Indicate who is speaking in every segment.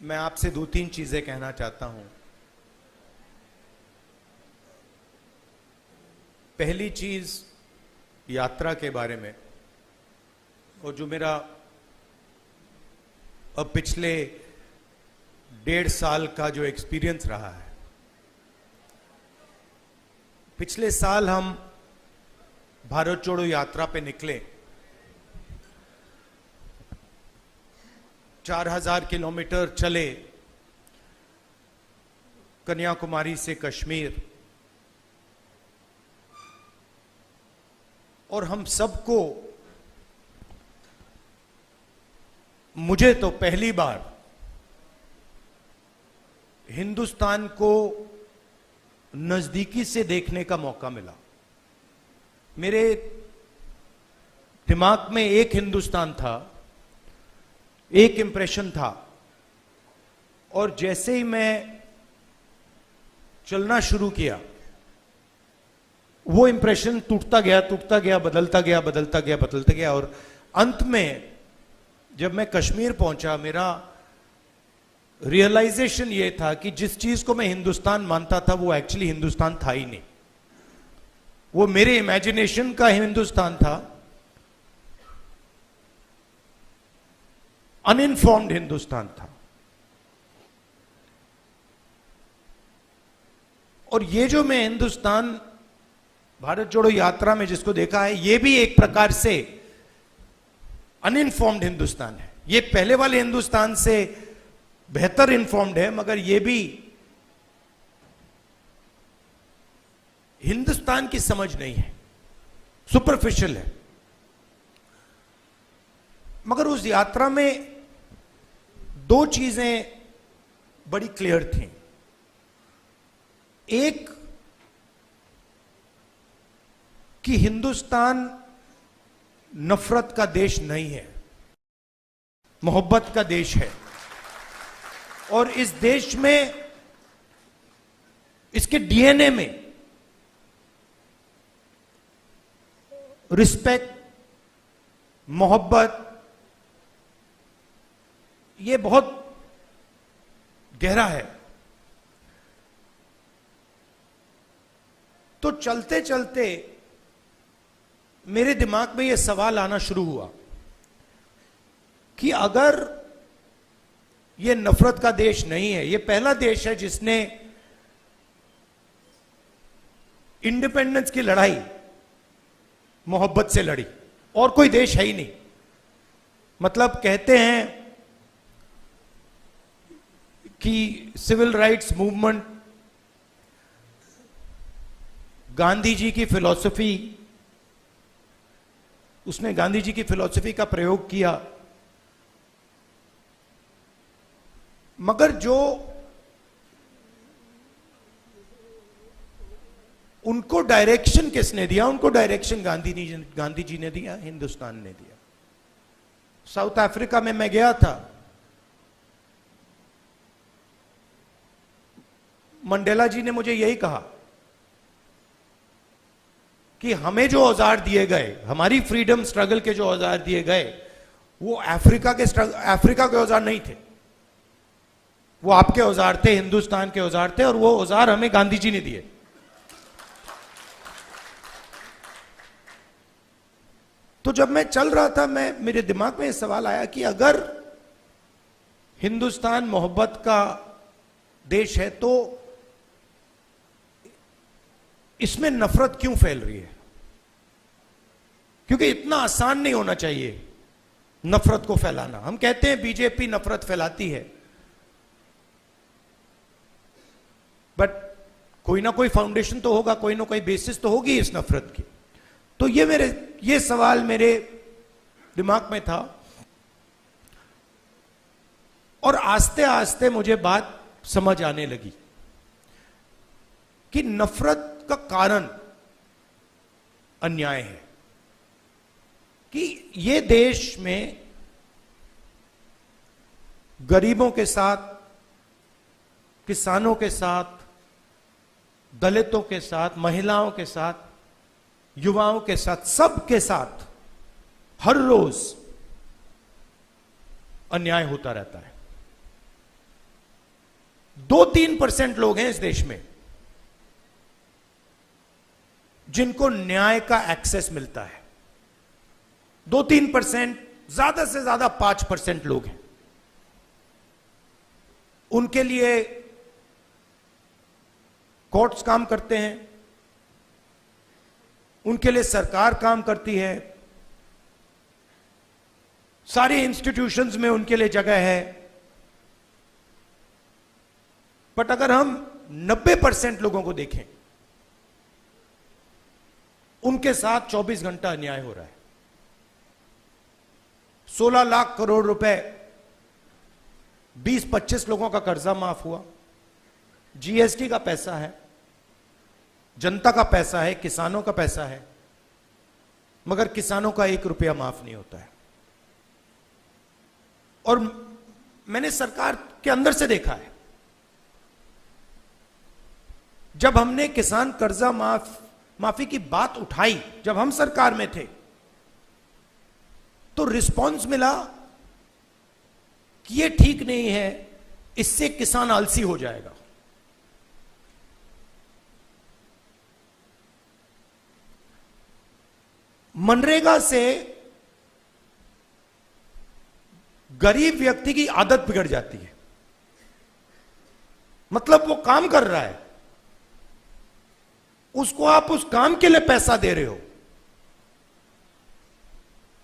Speaker 1: मैं आपसे दो तीन चीजें कहना चाहता हूं। पहली चीज यात्रा के बारे में, और जो मेरा अब पिछले 1.5 साल का जो एक्सपीरियंस रहा है। पिछले साल हम भारत जोड़ो यात्रा पे निकले। 4000 किलोमीटर चले कन्याकुमारी से कश्मीर, और हम सबको, मुझे तो पहली बार हिंदुस्तान को नजदीकी से देखने का मौका मिला। मेरे दिमाग में एक हिंदुस्तान था, एक इंप्रेशन था, और जैसे ही मैं चलना शुरू किया वो इंप्रेशन टूटता गया, बदलता गया, और अंत में जब मैं कश्मीर पहुंचा, मेरा रियलाइजेशन ये था कि जिस चीज को मैं हिंदुस्तान मानता था वो एक्चुअली हिंदुस्तान था ही नहीं। वो मेरे इमेजिनेशन का हिंदुस्तान था, अनइन्फॉर्म्ड हिंदुस्तान था। और ये जो मैं हिंदुस्तान भारत जोड़ो यात्रा में जिसको देखा है, ये भी एक प्रकार से अनइन्फॉर्म्ड हिंदुस्तान है। ये पहले वाले हिंदुस्तान से बेहतर इन्फॉर्म्ड है, मगर ये भी हिंदुस्तान की समझ नहीं है, सुपरफिशियल है। मगर उस यात्रा में दो चीजें बड़ी क्लियर थी। एक कि हिंदुस्तान नफरत का देश नहीं है, मोहब्बत का देश है। और इस देश में, इसके डीएनए में रिस्पेक्ट, मोहब्बत, ये बहुत गहरा है। तो चलते चलते मेरे दिमाग में यह सवाल आना शुरू हुआ कि अगर यह नफरत का देश नहीं है, यह पहला देश है जिसने इंडिपेंडेंस की लड़ाई मोहब्बत से लड़ी, और कोई देश है ही नहीं। मतलब कहते हैं कि civil rights movement, Gandhi ji की फिलॉसफी, उसने गांधी जी की फिलॉसफी का प्रयोग किया, मगर जो उनको डायरेक्शन किसने दिया? उनको डायरेक्शन गांधी जी ने दिया, हिंदुस्तान ने दिया। साउथ अफ्रीका में मैं गया था, मंडेला जी ने मुझे यही कहा कि हमें जो औजार दिए गए, हमारी फ्रीडम स्ट्रगल के जो औजार दिए गए, वो अफ्रीका के औजार नहीं थे, वो आपके औजार थे, हिंदुस्तान के औजार थे, और वो औजार हमें गांधी जी ने दिए। तो जब मैं चल रहा था, मेरे दिमाग में यह सवाल आया कि अगर हिंदुस्तान मोहब्बत का देश है तो इसमें नफरत क्यों फैल रही है? क्योंकि इतना आसान नहीं होना चाहिए नफरत को फैलाना। हम कहते हैं बीजेपी नफरत फैलाती है, बट कोई ना कोई फाउंडेशन तो होगा, कोई ना कोई बेसिस तो होगी इस नफरत की। तो ये सवाल मेरे दिमाग में था, और आस्ते आस्ते मुझे बात समझ आने लगी कि नफरत का कारण अन्याय है। कि ये देश में गरीबों के साथ, किसानों के साथ, दलितों के साथ, महिलाओं के साथ, युवाओं के साथ, सबके साथ हर रोज अन्याय होता रहता है। 2-3% लोग हैं इस देश में जिनको न्याय का एक्सेस मिलता है। 2-3%, ज्यादा से ज्यादा 5% लोग हैं। उनके लिए कोर्ट्स काम करते हैं, उनके लिए सरकार काम करती है, सारे इंस्टीट्यूशंस में उनके लिए जगह है। बट अगर हम 90% लोगों को देखें, उनके साथ 24 घंटा अन्याय हो रहा है। 16 लाख करोड़ रुपए 20-25 लोगों का कर्जा माफ हुआ। जीएसटी का पैसा है, जनता का पैसा है, किसानों का पैसा है, मगर किसानों का 1 रुपया माफ नहीं होता है। और मैंने सरकार के अंदर से देखा है, जब हमने किसान कर्जा माफी की बात उठाई, जब हम सरकार में थे, तो रिस्पांस मिला कि ये ठीक नहीं है, इससे किसान आलसी हो जाएगा। मनरेगा से गरीब व्यक्ति की आदत बिगड़ जाती है। मतलब वो काम कर रहा है, उसको आप उस काम के लिए पैसा दे रहे हो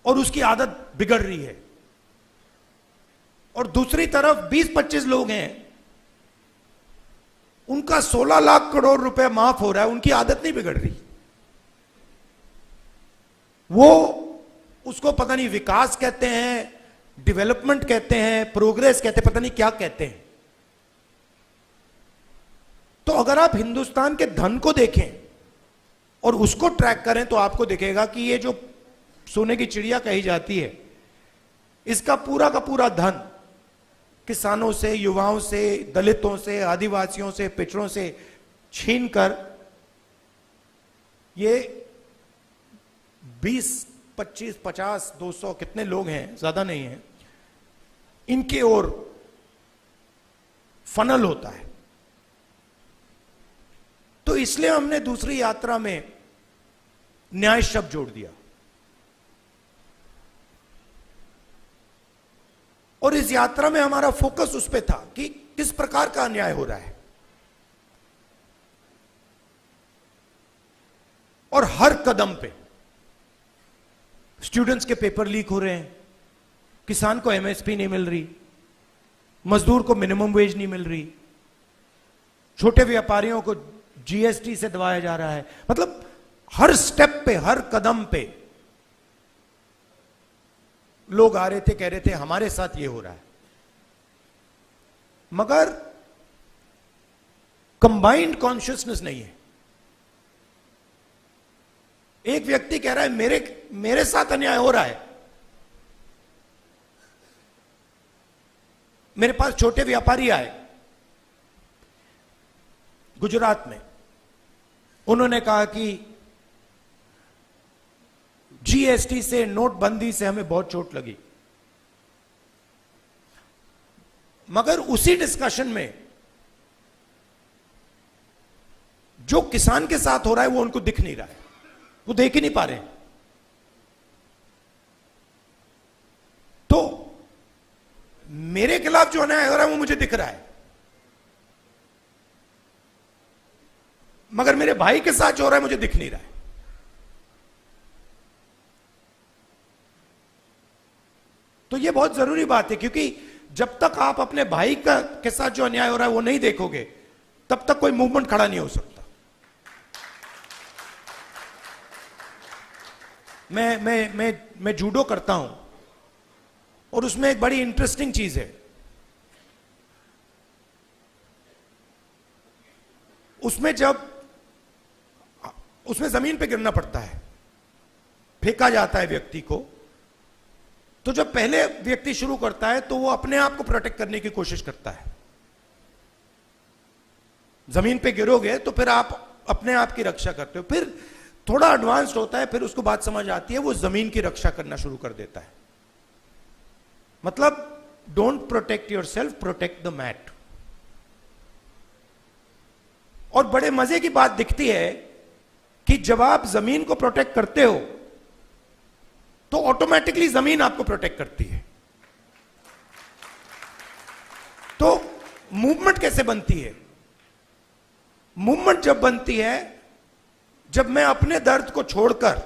Speaker 1: और उसकी आदत बिगड़ रही है। और दूसरी तरफ 20-25 लोग हैं, उनका 16 लाख करोड़ रुपए माफ हो रहा है, उनकी आदत नहीं बिगड़ रही। वो उसको पता नहीं विकास कहते हैं, डेवलपमेंट कहते हैं, प्रोग्रेस कहते हैं, पता नहीं क्या कहते हैं। तो अगर आप हिंदुस्तान के धन को देखें और उसको ट्रैक करें तो आपको दिखेगा कि ये जो सोने की चिड़िया कही जाती है, इसका पूरा का पूरा धन किसानों से, युवाओं से, दलितों से, आदिवासियों से, पिछड़ों से छीनकर ये 20, 25, 50, 200 कितने लोग हैं, ज्यादा नहीं है, इनके ओर फनल होता है। तो इसलिए हमने दूसरी यात्रा में न्याय शब्द जोड़ दिया। और इस यात्रा में हमारा फोकस उस पे था कि किस प्रकार का अन्याय हो रहा है। और हर कदम पे स्टूडेंट्स के पेपर लीक हो रहे हैं, किसान को एमएसपी नहीं मिल रही, मजदूर को मिनिमम वेज नहीं मिल रही, छोटे व्यापारियों को जीएसटी से दबाया जा रहा है। मतलब हर स्टेप पे, हर कदम पे लोग आ रहे थे, कह रहे थे हमारे साथ ये हो रहा है। मगर कंबाइंड कॉन्शियसनेस नहीं है। एक व्यक्ति कह रहा है मेरे साथ अन्याय हो रहा है। मेरे पास छोटे व्यापारी आए गुजरात में, उन्होंने कहा कि जीएसटी से, नोटबंदी से हमें बहुत चोट लगी। मगर उसी डिस्कशन में जो किसान के साथ हो रहा है वो उनको दिख नहीं रहा है, वो देख ही नहीं पा रहे। तो मेरे खिलाफ जो अन्याय हो रहा है वो मुझे दिख रहा है, मगर मेरे भाई के साथ जो हो रहा है मुझे दिख नहीं रहा है। तो ये बहुत जरूरी बात है, क्योंकि जब तक आप अपने भाई के साथ जो अन्याय हो रहा है वो नहीं देखोगे, तब तक कोई मूवमेंट खड़ा नहीं हो सकता। मैं जूडो करता हूं और उसमें एक बड़ी इंटरेस्टिंग चीज है। उसमें जमीन पे गिरना पड़ता है, फेंका जाता है व्यक्ति को। तो जब पहले व्यक्ति शुरू करता है तो वो अपने आप को प्रोटेक्ट करने की कोशिश करता है। जमीन पे गिरोगे तो फिर आप अपने आप की रक्षा करते हो। फिर थोड़ा एडवांस्ड होता है, फिर उसको बात समझ आती है, वो जमीन की रक्षा करना शुरू कर देता है। मतलब don't protect yourself, protect the mat. और बड़े मजे की बात दिखती है कि जब आप जमीन को प्रोटेक्ट करते हो तो ऑटोमेटिकली जमीन आपको प्रोटेक्ट करती है। तो मूवमेंट कैसे बनती है? मूवमेंट जब बनती है जब मैं अपने दर्द को छोड़कर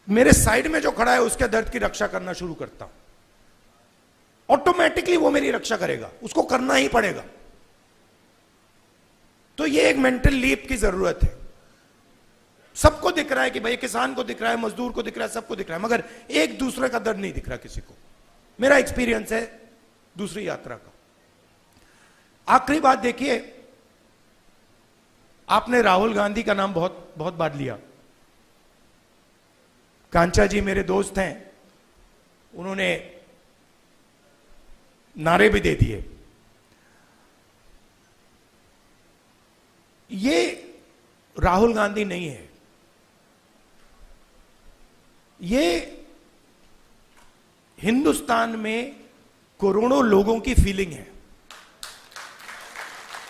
Speaker 1: मेरे साइड में जो खड़ा है उसके दर्द की रक्षा करना शुरू करता हूं। ऑटोमेटिकली वो मेरी रक्षा करेगा, उसको करना ही पड़ेगा। तो ये एक मेंटल लीप की जरूरत है। सबको दिख रहा है कि भाई किसान को दिख रहा है, मजदूर को दिख रहा है, सबको दिख रहा है, मगर एक दूसरे का दर्द नहीं दिख रहा किसी को। मेरा एक्सपीरियंस है दूसरी यात्रा का। आखिरी बात देखिए, आपने राहुल गांधी का नाम बहुत बहुत बार लिया। कांचा जी मेरे दोस्त हैं, उन्होंने नारे भी दे दिए। ये राहुल गांधी नहीं है, ये हिंदुस्तान में करोड़ों लोगों की फीलिंग है।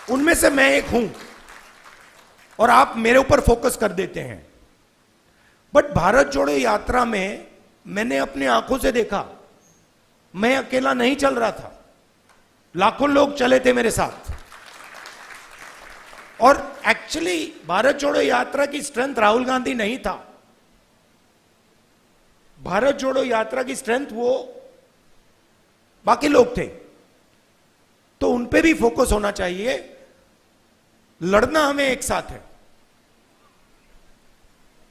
Speaker 1: उनमें से मैं एक हूं और आप मेरे ऊपर फोकस कर देते हैं। बट भारत जोड़ो यात्रा में मैंने अपनी आंखों से देखा, मैं अकेला नहीं चल रहा था, लाखों लोग चले थे मेरे साथ। और एक्चुअली भारत जोड़ो यात्रा की स्ट्रेंथ राहुल गांधी नहीं था। भारत जोड़ो यात्रा की स्ट्रेंथ वो बाकी लोग थे। तो उन पे भी फोकस होना चाहिए। लड़ना हमें एक साथ है।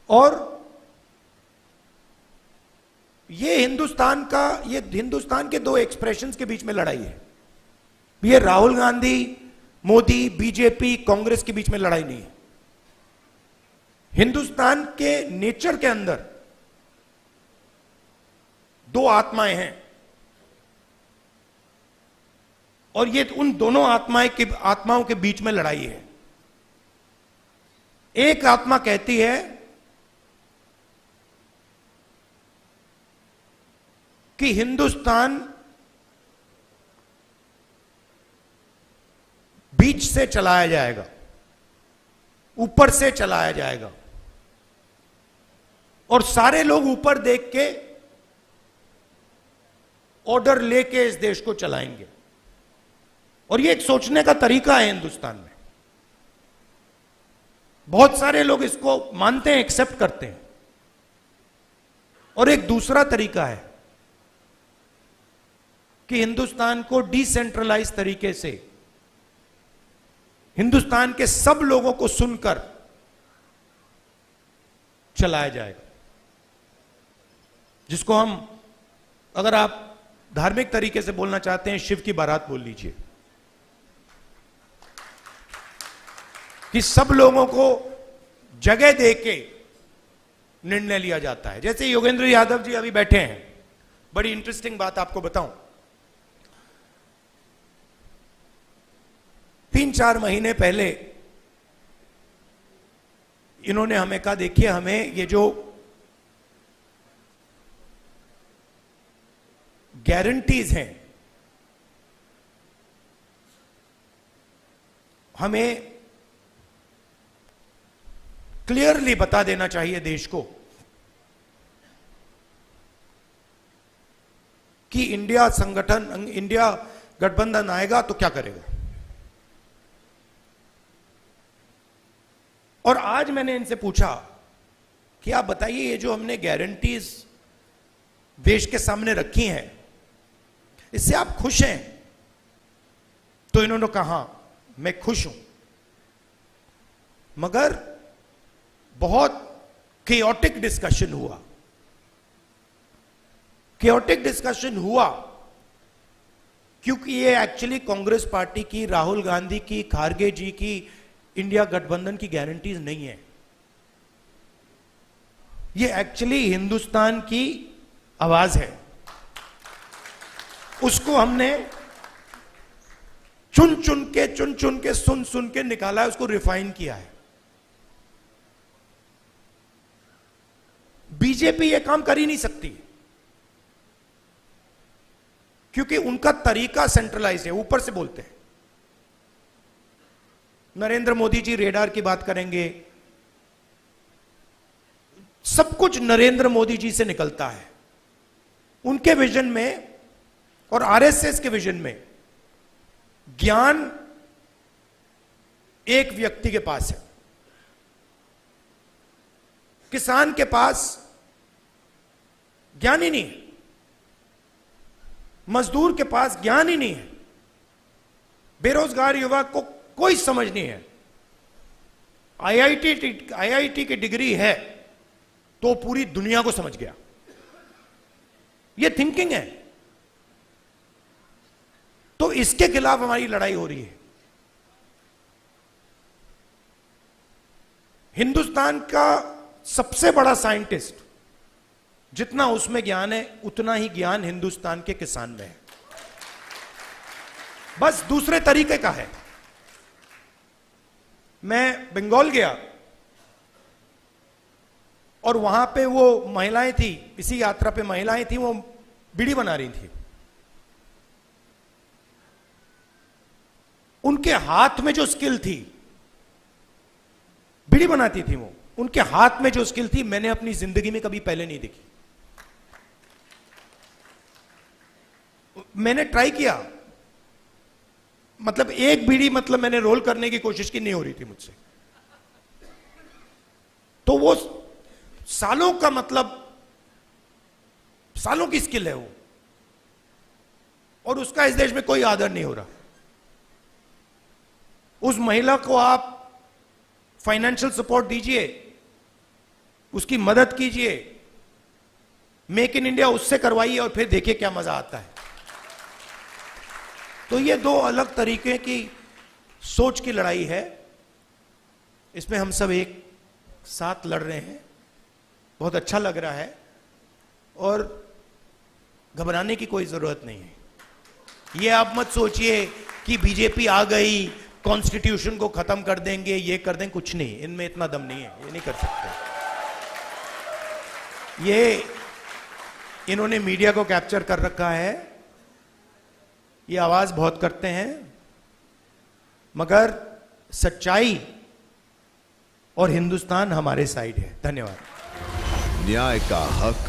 Speaker 1: और ये हिंदुस्तान के दो एक्सप्रेशंस के बीच में लड़ाई है। ये राहुल गांधी, मोदी, बीजेपी, कांग्रेस के बीच में लड़ाई नहीं है। हिंदुस्तान के नेचर के अंदर दो आत्माएं हैं और ये उन दोनों आत्माओं के बीच में लड़ाई है। एक आत्मा कहती है कि हिंदुस्तान बीच से चलाया जाएगा, ऊपर से चलाया जाएगा और सारे लोग ऊपर देख के ऑर्डर लेके इस देश को चलाएंगे। और ये एक सोचने का तरीका है हिंदुस्तान में। बहुत सारे लोग इसको मानते हैं, एक्सेप्ट करते हैं। और एक दूसरा तरीका है कि हिंदुस्तान को डिसेंट्रलाइज तरीके से हिंदुस्तान के सब लोगों को सुनकर चलाया जाएगा, जिसको हम, अगर आप धार्मिक तरीके से बोलना चाहते हैं, शिव की बारात बोल लीजिए। कि सब लोगों को जगह देके निर्णय लिया जाता है। जैसे योगेंद्र यादव जी अभी बैठे हैं, बड़ी इंटरेस्टिंग बात आपको बताऊं। 3-4 महीने पहले इन्होंने हमें कहा, देखिए हमें ये जो गारंटीज हैं, हमें क्लियरली बता देना चाहिए देश को कि इंडिया गठबंधन आएगा तो क्या करेगा। और आज मैंने इनसे पूछा कि आप बताइए, ये जो हमने गारंटीज देश के सामने रखी हैं, इससे आप खुश हैं? तो इन्होंने कहा मैं खुश हूं, मगर बहुत केओटिक डिस्कशन हुआ। केओटिक डिस्कशन हुआ क्योंकि ये एक्चुअली कांग्रेस पार्टी की, राहुल गांधी की, खारगे जी की इंडिया गठबंधन की गारंटीज नहीं है। ये एक्चुअली हिंदुस्तान की आवाज है। उसको हमने चुन चुन के सुन के निकाला है, उसको रिफाइन किया है। बीजेपी ये काम कर ही नहीं सकती क्योंकि उनका तरीका सेंट्रलाइज है, ऊपर से बोलते हैं। नरेंद्र मोदी जी रेडार की बात करेंगे, सब कुछ नरेंद्र मोदी जी से निकलता है। उनके विजन में और आरएसएस के विजन में ज्ञान एक व्यक्ति के पास है, किसान के पास ज्ञान ही नहीं है, मजदूर के पास ज्ञान ही नहीं है, बेरोजगार युवा को कोई समझ नहीं है। आईआईटी की डिग्री है तो पूरी दुनिया को समझ गया, यह थिंकिंग है। तो इसके खिलाफ हमारी लड़ाई हो रही है। हिंदुस्तान का सबसे बड़ा साइंटिस्ट, जितना उसमें ज्ञान है उतना ही ज्ञान हिंदुस्तान के किसान में है, बस दूसरे तरीके का है। मैं बंगाल गया और वहां पे वो महिलाएं थी, इसी यात्रा पे महिलाएं थी, वो बीड़ी बना रही थी। उनके हाथ में जो स्किल थी, बीड़ी बनाती थी वो, उनके हाथ में जो स्किल थी मैंने अपनी जिंदगी में कभी पहले नहीं देखी। मैंने ट्राई किया, मतलब एक बीड़ी मतलब मैंने रोल करने की कोशिश की, नहीं हो रही थी मुझसे। तो वो सालों का, मतलब सालों की स्किल है वो, और उसका इस देश में कोई आदर नहीं हो रहा। उस महिला को आप फाइनेंशियल सपोर्ट दीजिए, उसकी मदद कीजिए, मेक इन इंडिया उससे करवाइए और फिर देखिए क्या मजा आता है। तो ये दो अलग तरीके की सोच की लड़ाई है, इसमें हम सब एक साथ लड़ रहे हैं। बहुत अच्छा लग रहा है और घबराने की कोई जरूरत नहीं है। ये आप मत सोचिए कि बीजेपी आ गई, कॉन्स्टिट्यूशन को खत्म कर देंगे, ये कर देंगे, कुछ नहीं, इनमें इतना दम नहीं है, ये नहीं कर सकते। ये इन्होंने मीडिया को कैप्चर कर रखा है, ये आवाज बहुत करते हैं, मगर सच्चाई और हिंदुस्तान हमारे साइड है। धन्यवाद।
Speaker 2: न्याय का हक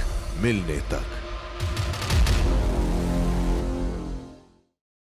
Speaker 2: मिलने तक।